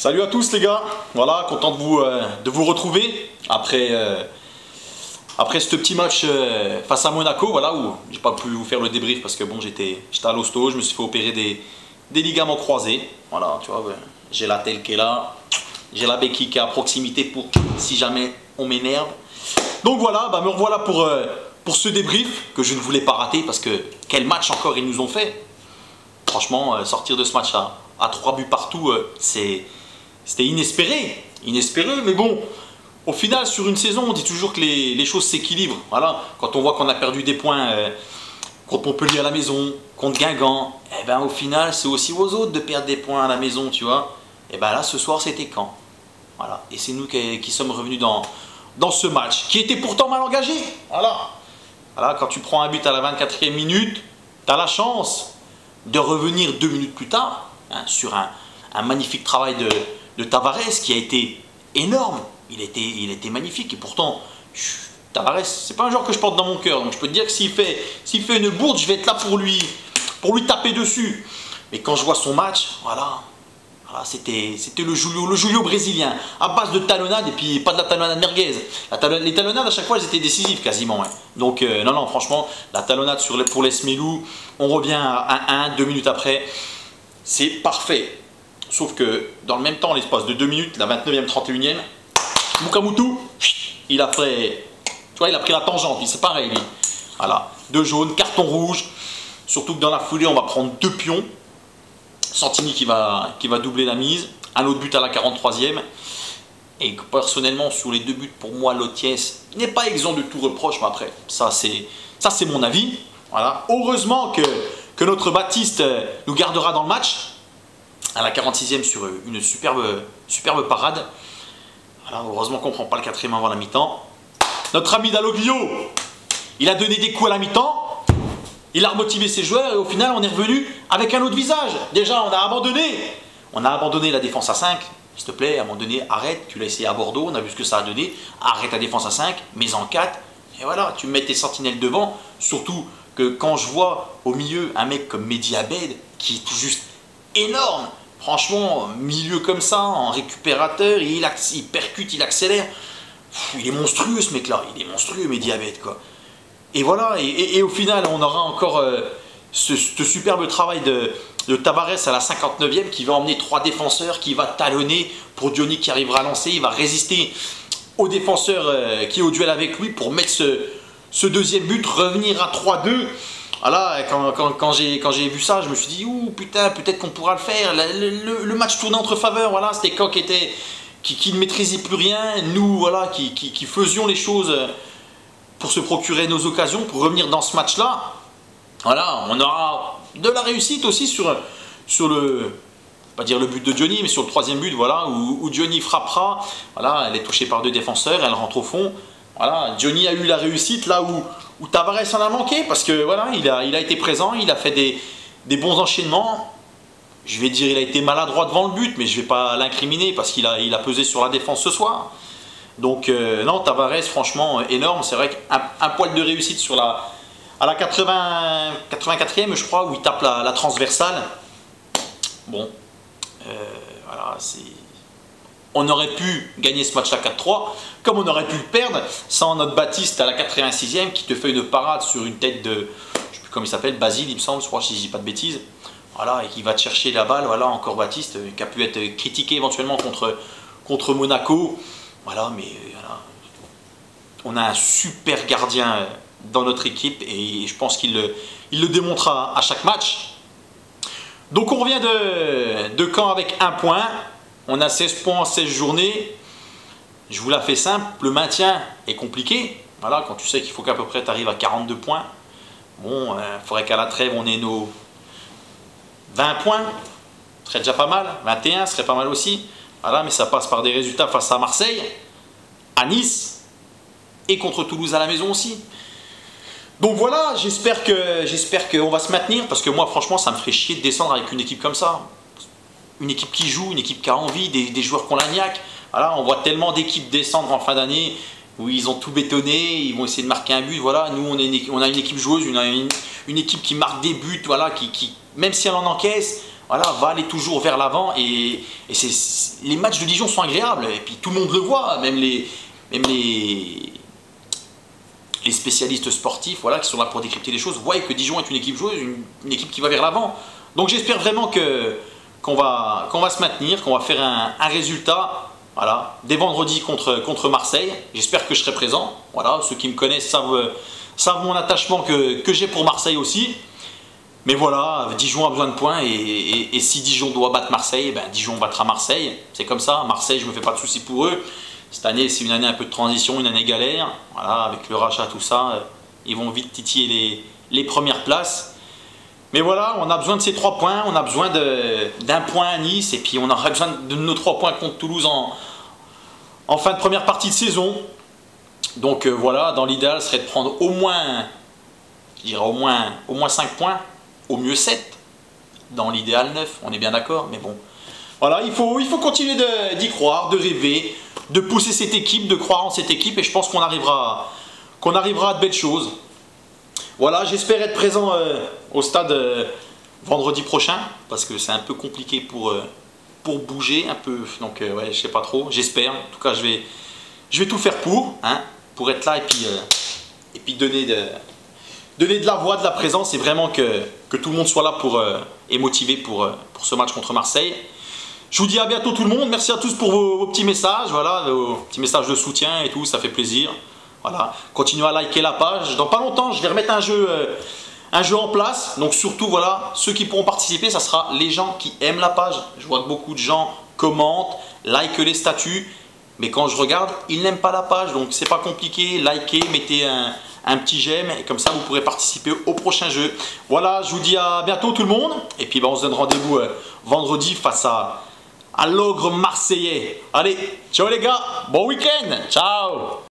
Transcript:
Salut à tous les gars, voilà, content de vous retrouver après ce petit match face à Monaco, voilà, où j'ai pas pu vous faire le débrief parce que bon, j'étais à l'hosto, je me suis fait opérer des ligaments croisés, voilà, tu vois, j'ai la telle qui est là, j'ai la béquille qui est à proximité pour si jamais on m'énerve. Donc voilà, me revoilà pour ce débrief que je ne voulais pas rater parce que quel match encore ils nous ont fait. Franchement, sortir de ce match à 3 buts partout, c'était inespéré, mais bon, au final, sur une saison, on dit toujours que les choses s'équilibrent. Voilà, quand on voit qu'on a perdu des points contre Montpellier à la maison, contre Guingamp, et ben au final, c'est aussi aux autres de perdre des points à la maison, tu vois. Et ben là, ce soir, c'était Caen. Voilà, et c'est nous qui sommes revenus dans ce match, qui était pourtant mal engagé. Voilà, quand tu prends un but à la 24e minute, tu as la chance de revenir 2 minutes plus tard, hein, sur un magnifique travail de Tavares qui a été énorme. Il était magnifique et pourtant, Tavares, c'est pas un joueur que je porte dans mon cœur. Donc je peux te dire que s'il fait une bourde, je vais être là pour lui taper dessus. Mais quand je vois son match, voilà c'était le Julio brésilien, à base de talonnade et puis pas de la talonnade merguez. Les talonnades à chaque fois elles étaient décisives quasiment. Ouais. Donc non, franchement, la talonnade pour les Smelou, on revient à 1-2 minutes après, c'est parfait. Sauf que dans le même temps, l'espace de 2 minutes, la 29e, 31e, Mukamutu, il a fait, tu vois, il a pris la tangente, c'est pareil lui. Voilà, 2 jaunes, carton rouge, surtout que dans la foulée, on va prendre 2 pions. Santini qui va doubler la mise, un autre but à la 43e. Et personnellement, sur les 2 buts, pour moi, Lotiès n'est pas exempt de tout reproche, mais après, ça c'est mon avis. Voilà. Heureusement que notre Baptiste nous gardera dans le match, à la 46e sur une superbe parade. Voilà, heureusement qu'on ne prend pas le 4e avant la mi-temps. Notre ami Dalloglio, il a donné des coups à la mi-temps. Il a remotivé ses joueurs et au final, on est revenu avec un autre visage. Déjà, on a abandonné la défense à 5. S'il te plaît, à un moment donné, arrête. Tu l'as essayé à Bordeaux, on a vu ce que ça a donné. Arrête la défense à 5, mets en 4. Et voilà, tu mets tes sentinelles devant. Surtout que quand je vois au milieu un mec comme Mehdi Abed, qui est tout juste énorme. Franchement, milieu comme ça, en récupérateur, il percute, il accélère. Il est monstrueux ce mec-là, il est monstrueux Mehdi Abed, quoi. Et voilà, et au final, on aura encore ce superbe travail de Tavares à la 59e qui va emmener 3 défenseurs, qui va talonner pour Diony qui arrivera à lancer. Il va résister au défenseur qui est au duel avec lui pour mettre ce deuxième but, revenir à 3-2. Voilà, quand j'ai vu ça, je me suis dit, ouh putain, peut-être qu'on pourra le faire. Le match tournait entre faveur, voilà, c'était Caen qui ne maîtrisait plus rien. Nous, voilà, qui faisions les choses pour se procurer nos occasions, pour revenir dans ce match-là. Voilà, on aura de la réussite aussi sur le, pas dire le but de Diony, mais sur le 3e but, voilà, où Diony frappera. Voilà, elle est touchée par 2 défenseurs, elle rentre au fond. Voilà, Diony a eu la réussite là où Tavares en a manqué, parce que voilà, il a été présent, il a fait des bons enchaînements. Je vais dire il a été maladroit devant le but, mais je ne vais pas l'incriminer parce qu'il a pesé sur la défense ce soir. Donc non, Tavares, franchement, énorme. C'est vrai qu'un poil de réussite à la 84e, je crois, où il tape la transversale. Bon, voilà, on aurait pu gagner ce match à 4-3, comme on aurait pu le perdre sans notre Baptiste à la 86e qui te fait une parade sur une tête de, je ne sais plus comment il s'appelle, Basile, il me semble, je crois, si je dis pas de bêtises. Voilà, et qui va te chercher la balle. Voilà, encore Baptiste, qui a pu être critiqué éventuellement contre Monaco. Voilà, mais voilà, on a un super gardien dans notre équipe et je pense qu'il le démontrera à chaque match. Donc on revient de Caen avec 1 point. On a 16 points en 16 journées. Je vous la fais simple, le maintien est compliqué. Voilà, quand tu sais qu'il faut qu'à peu près tu arrives à 42 points. Bon, il faudrait qu'à la trêve on ait nos 20 points. Ce serait déjà pas mal. 21 serait pas mal aussi. Voilà, mais ça passe par des résultats face à Marseille, à Nice et contre Toulouse à la maison aussi. Donc voilà, j'espère qu'on va se maintenir parce que moi franchement ça me ferait chier de descendre avec une équipe comme ça. Une équipe qui joue, une équipe qui a envie, des joueurs qui ont la niaque. Voilà, on voit tellement d'équipes descendre en fin d'année où ils ont tout bétonné, ils vont essayer de marquer un but. Voilà, nous on a une équipe joueuse, une équipe qui marque des buts, voilà, qui même si elle en encaisse, voilà, va aller toujours vers l'avant. Les matchs de Dijon sont agréables. Et puis tout le monde le voit, même les spécialistes sportifs, voilà, qui sont là pour décrypter les choses, voient que Dijon est une équipe joueuse, une équipe qui va vers l'avant. Donc j'espère vraiment qu'on va se maintenir, qu'on va faire un résultat, voilà, dès vendredi contre Marseille. J'espère que je serai présent. Voilà, ceux qui me connaissent savent mon attachement que j'ai pour Marseille aussi. Mais voilà, Dijon a besoin de points et si Dijon doit battre Marseille, ben Dijon battra Marseille. C'est comme ça. Marseille, je ne me fais pas de soucis pour eux. Cette année, c'est une année un peu de transition, une année galère. Voilà, avec le rachat, tout ça, ils vont vite titiller les premières places. Mais voilà, on a besoin de ces 3 points. On a besoin d'un point à Nice. Et puis, on aura besoin de nos 3 points contre Toulouse en fin de première partie de saison. Donc voilà, dans l'idéal, ce serait de prendre au moins, je dirais au moins 5 points. Au mieux 7. Dans l'idéal 9. On est bien d'accord. Mais bon, voilà, il faut continuer d'y croire, de rêver, de pousser cette équipe, de croire en cette équipe, et je pense qu'on arrivera à de belles choses. Voilà, j'espère être présent au stade vendredi prochain, parce que c'est un peu compliqué pour bouger un peu, donc ouais, je sais pas trop, j'espère. En tout cas, je vais tout faire pour être là et puis donner de la voix, de la présence, et vraiment que tout le monde soit là et motivé pour ce match contre Marseille. Je vous dis à bientôt tout le monde. Merci à tous pour vos petits messages, voilà, vos petits messages de soutien et tout, ça fait plaisir. Voilà, continuez à liker la page. Dans pas longtemps, je vais remettre un jeu en place. Donc surtout, voilà, ceux qui pourront participer, ça sera les gens qui aiment la page. Je vois que beaucoup de gens commentent, likent les statuts, mais quand je regarde, ils n'aiment pas la page. Donc c'est pas compliqué, likez, mettez un petit j'aime, et comme ça vous pourrez participer au prochain jeu. Voilà, je vous dis à bientôt tout le monde. Et puis on se donne rendez-vous vendredi face à l'ogre marseillais. Allez, ciao les gars, bon week-end, ciao.